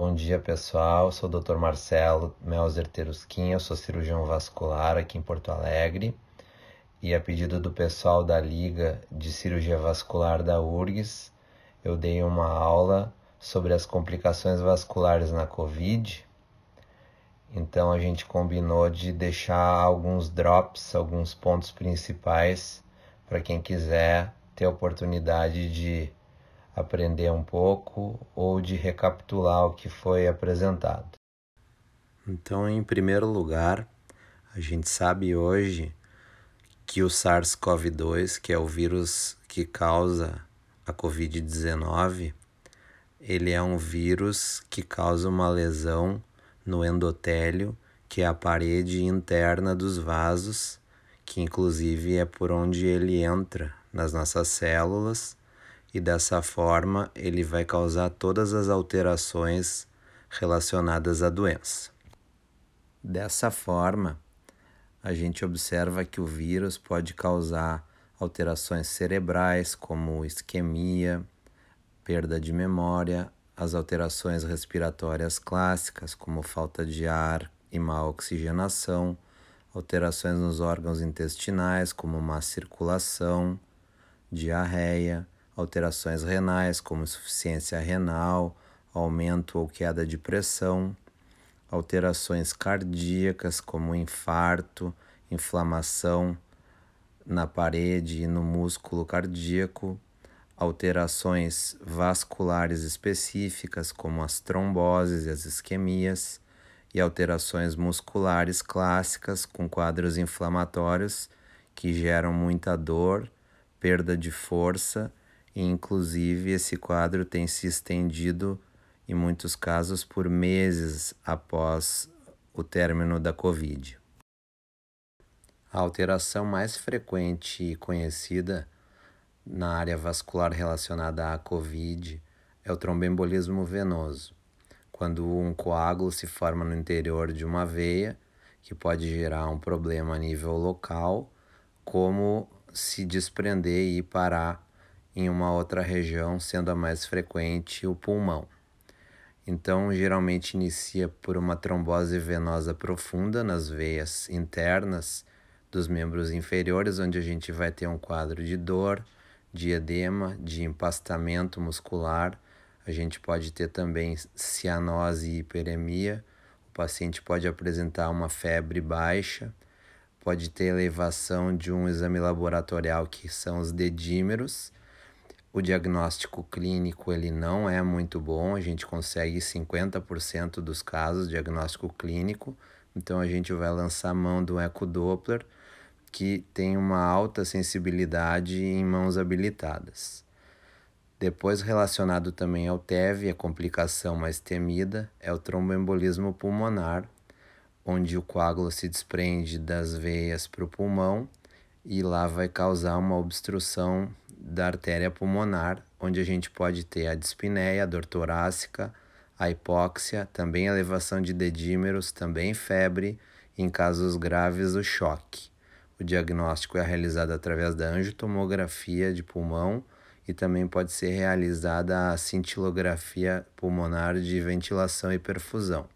Bom dia, pessoal. Sou o Dr. Marcelo Melzer Terusquim, eu sou cirurgião vascular aqui em Porto Alegre. E a pedido do pessoal da Liga de Cirurgia Vascular da URGS, eu dei uma aula sobre as complicações vasculares na COVID. Então a gente combinou de deixar alguns drops, alguns pontos principais para quem quiser ter a oportunidade de aprender um pouco ou de recapitular o que foi apresentado. Então, em primeiro lugar, a gente sabe hoje que o SARS-CoV-2, que é o vírus que causa a COVID-19, ele é um vírus que causa uma lesão no endotélio, que é a parede interna dos vasos, que inclusive é por onde ele entra nas nossas células, e dessa forma ele vai causar todas as alterações relacionadas à doença. Dessa forma, a gente observa que o vírus pode causar alterações cerebrais, como isquemia, perda de memória, as alterações respiratórias clássicas, como falta de ar e má oxigenação, alterações nos órgãos intestinais, como má circulação, diarreia, alterações renais, como insuficiência renal, aumento ou queda de pressão, alterações cardíacas, como infarto, inflamação na parede e no músculo cardíaco, alterações vasculares específicas, como as tromboses e as isquemias, e alterações musculares clássicas, com quadros inflamatórios que geram muita dor, perda de força, e inclusive esse quadro tem se estendido em muitos casos por meses após o término da COVID. A alteração mais frequente e conhecida na área vascular relacionada à COVID é o tromboembolismo venoso, quando um coágulo se forma no interior de uma veia, que pode gerar um problema a nível local, como se desprender e parar em uma outra região, sendo a mais frequente o pulmão. Então, geralmente inicia por uma trombose venosa profunda nas veias internas dos membros inferiores, onde a gente vai ter um quadro de dor, de edema, de empastamento muscular. A gente pode ter também cianose e hiperemia. O paciente pode apresentar uma febre baixa, pode ter elevação de um exame laboratorial que são os dedímeros. O diagnóstico clínico ele não é muito bom, a gente consegue 50% dos casos diagnóstico clínico, então a gente vai lançar mão do ecodoppler, que tem uma alta sensibilidade em mãos habilitadas. Depois, relacionado também ao TEV, a complicação mais temida é o tromboembolismo pulmonar, onde o coágulo se desprende das veias para o pulmão e lá vai causar uma obstrução da artéria pulmonar, onde a gente pode ter a dispneia, a dor torácica, a hipóxia, também a elevação de dedímeros, também febre, e em casos graves o choque. O diagnóstico é realizado através da angiotomografia de pulmão e também pode ser realizada a cintilografia pulmonar de ventilação e perfusão.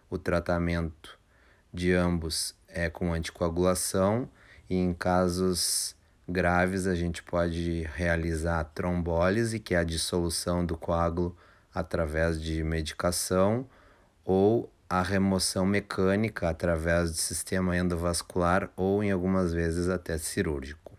O tratamento de ambos é com anticoagulação e em casos graves a gente pode realizar a trombólise, que é a dissolução do coágulo através de medicação, ou a remoção mecânica através do sistema endovascular ou em algumas vezes até cirúrgico.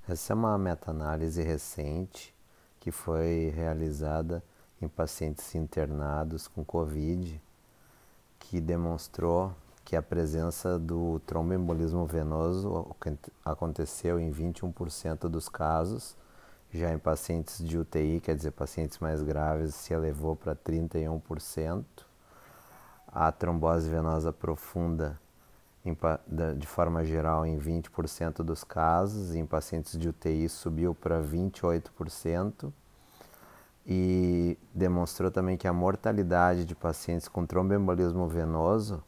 Essa é uma meta-análise recente que foi realizada em pacientes internados com COVID, que demonstrou que a presença do tromboembolismo venoso aconteceu em 21% dos casos. Já em pacientes de UTI, quer dizer, pacientes mais graves, se elevou para 31%. A trombose venosa profunda, de forma geral, em 20% dos casos. Em pacientes de UTI, subiu para 28%. E demonstrou também que a mortalidade de pacientes com tromboembolismo venoso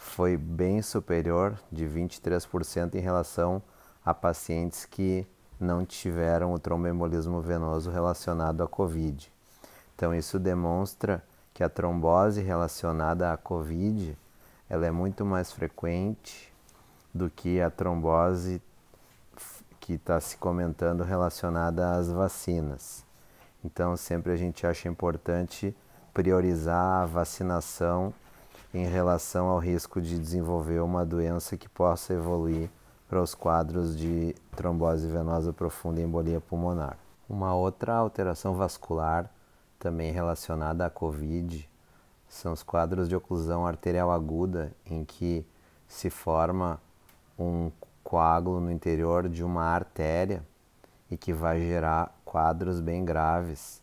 foi bem superior, de 23%, em relação a pacientes que não tiveram o tromboembolismo venoso relacionado à COVID. Então isso demonstra que a trombose relacionada à COVID, ela é muito mais frequente do que a trombose que está se comentando relacionada às vacinas. Então sempre a gente acha importante priorizar a vacinação em relação ao risco de desenvolver uma doença que possa evoluir para os quadros de trombose venosa profunda e embolia pulmonar. Uma outra alteração vascular também relacionada à COVID são os quadros de oclusão arterial aguda, em que se forma um coágulo no interior de uma artéria e que vai gerar quadros bem graves.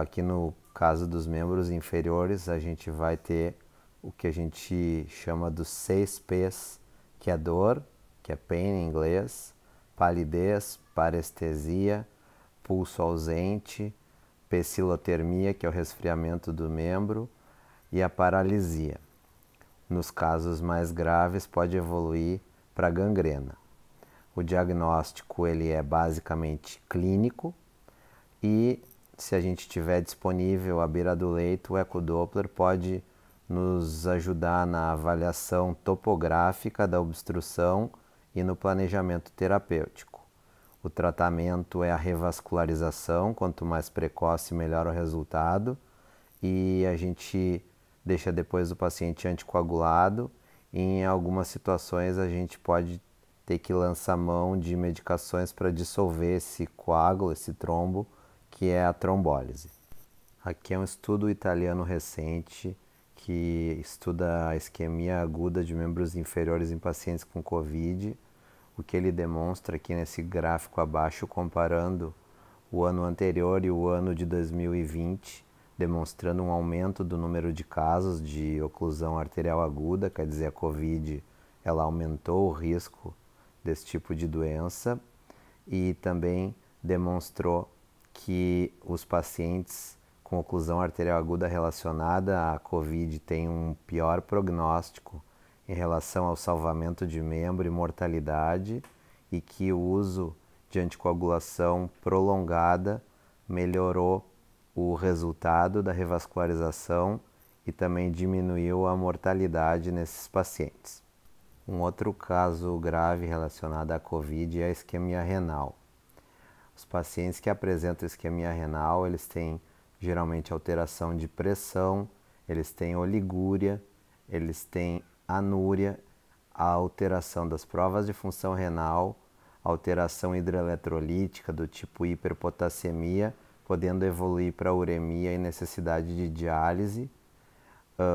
Aqui no caso dos membros inferiores, a gente vai ter o que a gente chama dos 6 P's, que é dor, que é pain em inglês, palidez, parestesia, pulso ausente, pecilotermia, que é o resfriamento do membro, e a paralisia. Nos casos mais graves, pode evoluir para gangrena. O diagnóstico ele é basicamente clínico e, se a gente tiver disponível à beira do leito, o ecodoppler pode nos ajudar na avaliação topográfica da obstrução e no planejamento terapêutico. O tratamento é a revascularização, quanto mais precoce, melhor o resultado, e a gente deixa depois o paciente anticoagulado. E em algumas situações a gente pode ter que lançar mão de medicações para dissolver esse coágulo, esse trombo, que é a trombólise. Aqui é um estudo italiano recente que estuda a isquemia aguda de membros inferiores em pacientes com COVID. O que ele demonstra aqui nesse gráfico abaixo, comparando o ano anterior e o ano de 2020, demonstrando um aumento do número de casos de oclusão arterial aguda, quer dizer, a COVID ela aumentou o risco desse tipo de doença, e também demonstrou que os pacientes com oclusão arterial aguda relacionada à COVID têm um pior prognóstico em relação ao salvamento de membro e mortalidade, e que o uso de anticoagulação prolongada melhorou o resultado da revascularização e também diminuiu a mortalidade nesses pacientes. Um outro caso grave relacionado à COVID é a isquemia renal. Os pacientes que apresentam isquemia renal, eles têm geralmente alteração de pressão, eles têm oligúria, eles têm anúria, a alteração das provas de função renal, alteração hidroeletrolítica do tipo hiperpotassemia, podendo evoluir para uremia e necessidade de diálise.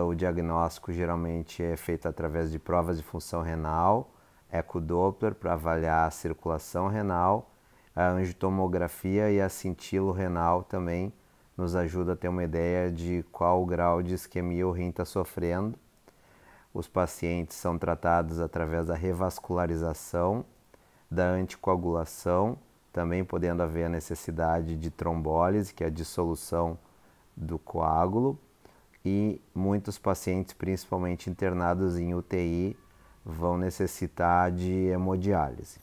O diagnóstico geralmente é feito através de provas de função renal, ecodoppler para avaliar a circulação renal, a angiotomografia e a cintilo renal também nos ajuda a ter uma ideia de qual o grau de isquemia o rim está sofrendo. Os pacientes são tratados através da revascularização, da anticoagulação, também podendo haver a necessidade de trombólise, que é a dissolução do coágulo, e muitos pacientes, principalmente internados em UTI, vão necessitar de hemodiálise.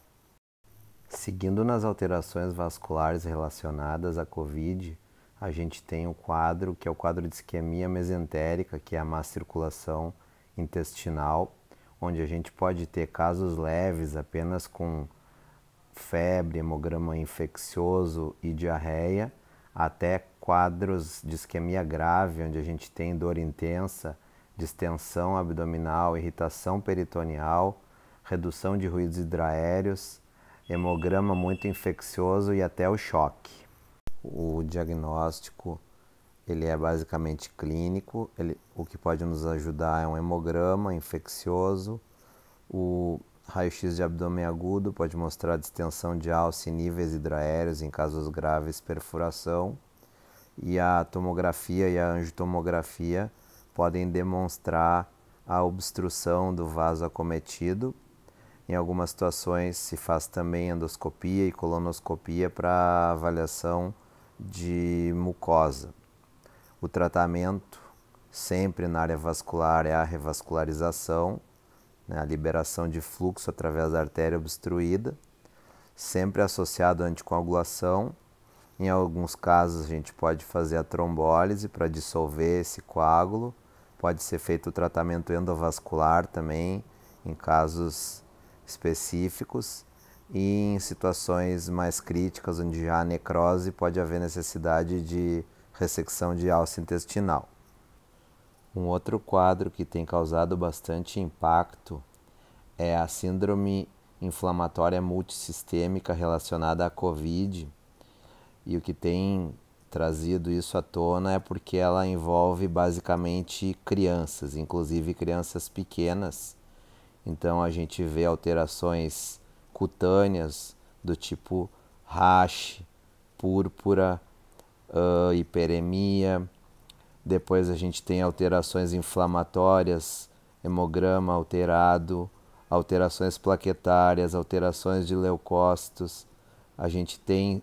Seguindo nas alterações vasculares relacionadas à COVID, a gente tem um quadro que é o quadro de isquemia mesentérica, que é a má circulação intestinal, onde a gente pode ter casos leves apenas com febre, hemograma infeccioso e diarreia, até quadros de isquemia grave, onde a gente tem dor intensa, distensão abdominal, irritação peritoneal, redução de ruídos hidraéreos, hemograma muito infeccioso e até o choque. O diagnóstico ele é basicamente clínico, o que pode nos ajudar é um hemograma infeccioso, o raio-x de abdômen agudo pode mostrar distensão de alce e níveis hidraéreos em casos graves, perfuração, e a tomografia e a angiotomografia podem demonstrar a obstrução do vaso acometido. Em algumas situações se faz também endoscopia e colonoscopia para avaliação de mucosa. O tratamento sempre na área vascular é a revascularização, a liberação de fluxo através da artéria obstruída, sempre associado à anticoagulação, Em alguns casos a gente pode fazer a trombólise para dissolver esse coágulo. Pode ser feito o tratamento endovascular também, em casos específicos. E em situações mais críticas, onde já há necrose, pode haver necessidade de ressecção de alça intestinal. Um outro quadro que tem causado bastante impacto é a síndrome inflamatória multissistêmica relacionada à COVID. E o que tem trazido isso à tona é porque ela envolve basicamente crianças, inclusive crianças pequenas. Então a gente vê alterações cutâneas do tipo rash, púrpura, hiperemia. Depois a gente tem alterações inflamatórias, hemograma alterado, alterações plaquetárias, alterações de leucócitos. A gente tem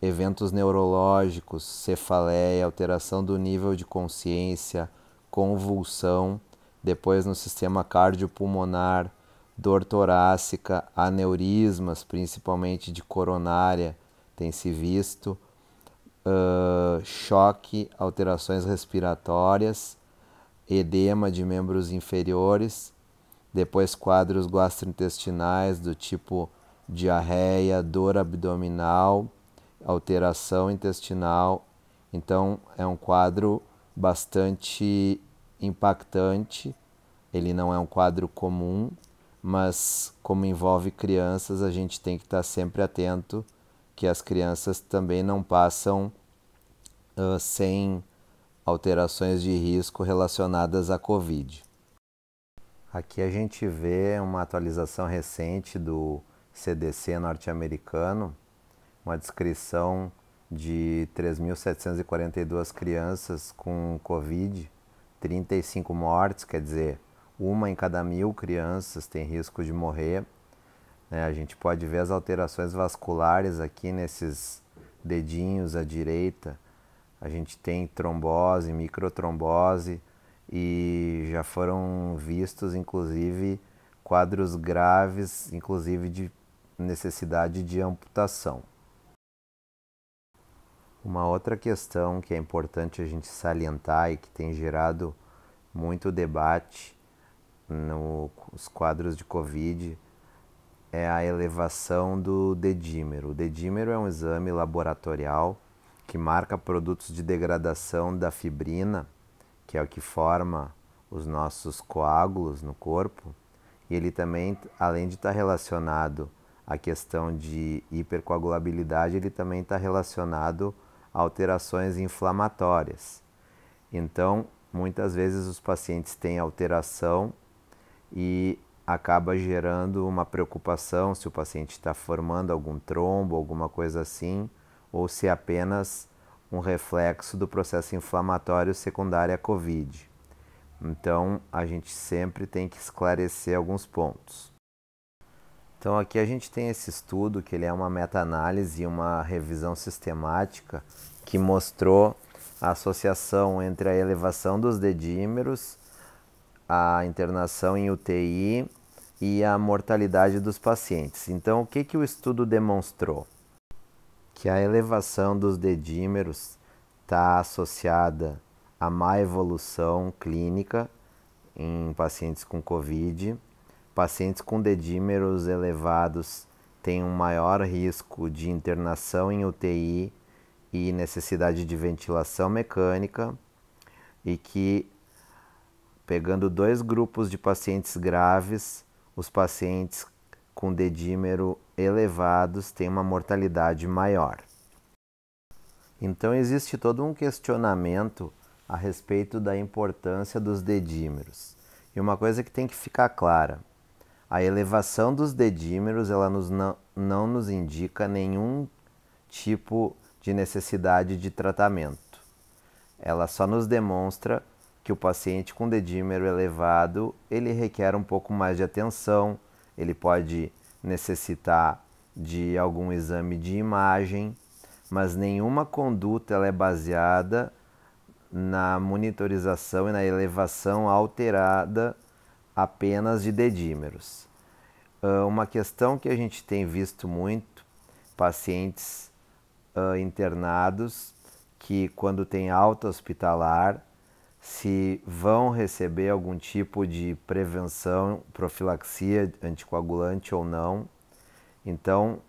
eventos neurológicos, cefaleia, alteração do nível de consciência, convulsão. Depois no sistema cardiopulmonar, dor torácica, aneurismas, principalmente de coronária, tem se visto. Choque, alterações respiratórias, edema de membros inferiores, depois quadros gastrointestinais do tipo diarreia, dor abdominal, alteração intestinal. Então é um quadro bastante impactante. Ele não é um quadro comum, mas como envolve crianças, a gente tem que estar sempre atento que as crianças também não passam sem alterações de risco relacionadas à COVID. Aqui a gente vê uma atualização recente do CDC norte-americano, uma descrição de 3.742 crianças com COVID, 35 mortes, quer dizer, uma em cada 1.000 crianças tem risco de morrer. A gente pode ver as alterações vasculares aqui nesses dedinhos à direita. A gente tem trombose, microtrombose e já foram vistos inclusive quadros graves, inclusive de necessidade de amputação. Uma outra questão que é importante a gente salientar e que tem gerado muito debate nos quadros de COVID é a elevação do dedímero. O dedímero é um exame laboratorial que marca produtos de degradação da fibrina, que é o que forma os nossos coágulos no corpo. E ele também, além de estar relacionado à questão de hipercoagulabilidade, ele também está relacionado a alterações inflamatórias. Então, muitas vezes os pacientes têm alteração e acaba gerando uma preocupação se o paciente está formando algum trombo, alguma coisa assim, ou se é apenas um reflexo do processo inflamatório secundário à COVID. Então, a gente sempre tem que esclarecer alguns pontos. Então, aqui a gente tem esse estudo, que ele é uma meta-análise e uma revisão sistemática que mostrou a associação entre a elevação dos dedímeros, a internação em UTI e a mortalidade dos pacientes. Então, o que o estudo demonstrou? Que a elevação dos dedímeros está associada a má evolução clínica em pacientes com COVID. Pacientes com dedímeros elevados têm um maior risco de internação em UTI e necessidade de ventilação mecânica, e que, pegando dois grupos de pacientes graves, os pacientes com dedímero elevados têm uma mortalidade maior. Então existe todo um questionamento a respeito da importância dos dedímeros. E uma coisa que tem que ficar clara: a elevação dos dedímeros ela não nos indica nenhum tipo de necessidade de tratamento. Ela só nos demonstra que o paciente com dedímero elevado, ele requer um pouco mais de atenção, ele pode necessitar de algum exame de imagem, mas nenhuma conduta ela é baseada na monitorização e na elevação alterada apenas de dedímeros. Uma questão que a gente tem visto muito, pacientes internados que, quando tem alta hospitalar, se vão receber algum tipo de prevenção, profilaxia anticoagulante ou não. Então,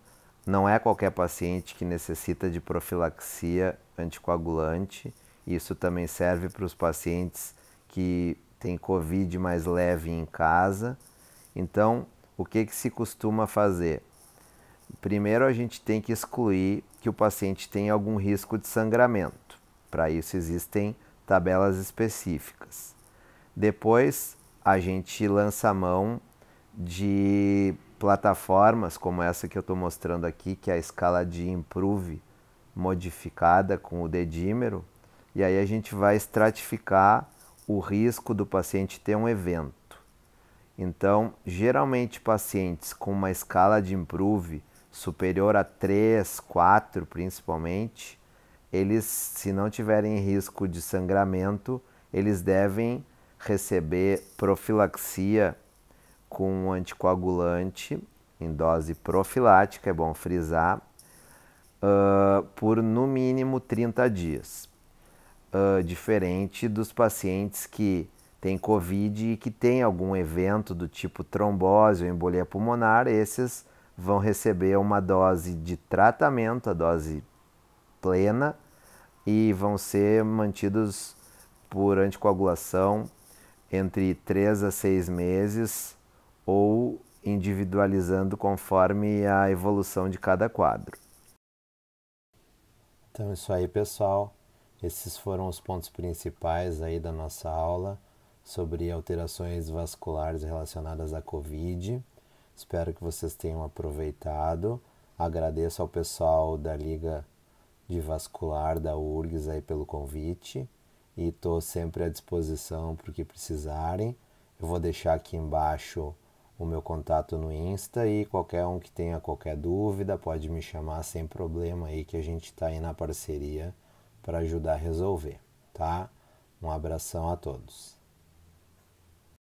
não é qualquer paciente que necessita de profilaxia anticoagulante. Isso também serve para os pacientes que têm COVID mais leve em casa. Então, o que se costuma fazer? Primeiro, a gente tem que excluir que o paciente tem algum risco de sangramento. Para isso, existem tabelas específicas. Depois, a gente lança a mão de plataformas como essa que eu estou mostrando aqui, que é a escala de Improve modificada com o dedímero, e aí a gente vai estratificar o risco do paciente ter um evento. Então, geralmente pacientes com uma escala de Improve superior a 3, 4 principalmente, eles, se não tiverem risco de sangramento, eles devem receber profilaxia com um anticoagulante em dose profilática, é bom frisar, por no mínimo 30 dias. Diferente dos pacientes que têm COVID e que têm algum evento do tipo trombose ou embolia pulmonar, esses vão receber uma dose de tratamento, a dose plena, e vão ser mantidos por anticoagulação entre 3 a 6 meses ou individualizando conforme a evolução de cada quadro. Então é isso aí, pessoal. Esses foram os pontos principais aí da nossa aula sobre alterações vasculares relacionadas à COVID. Espero que vocês tenham aproveitado. Agradeço ao pessoal da Liga de Vascular da URGS aí pelo convite e estou sempre à disposição para o que precisarem. Eu vou deixar aqui embaixo o meu contato no Insta e qualquer um que tenha qualquer dúvida pode me chamar sem problema aí, que a gente está aí na parceria para ajudar a resolver, tá? Um abração a todos.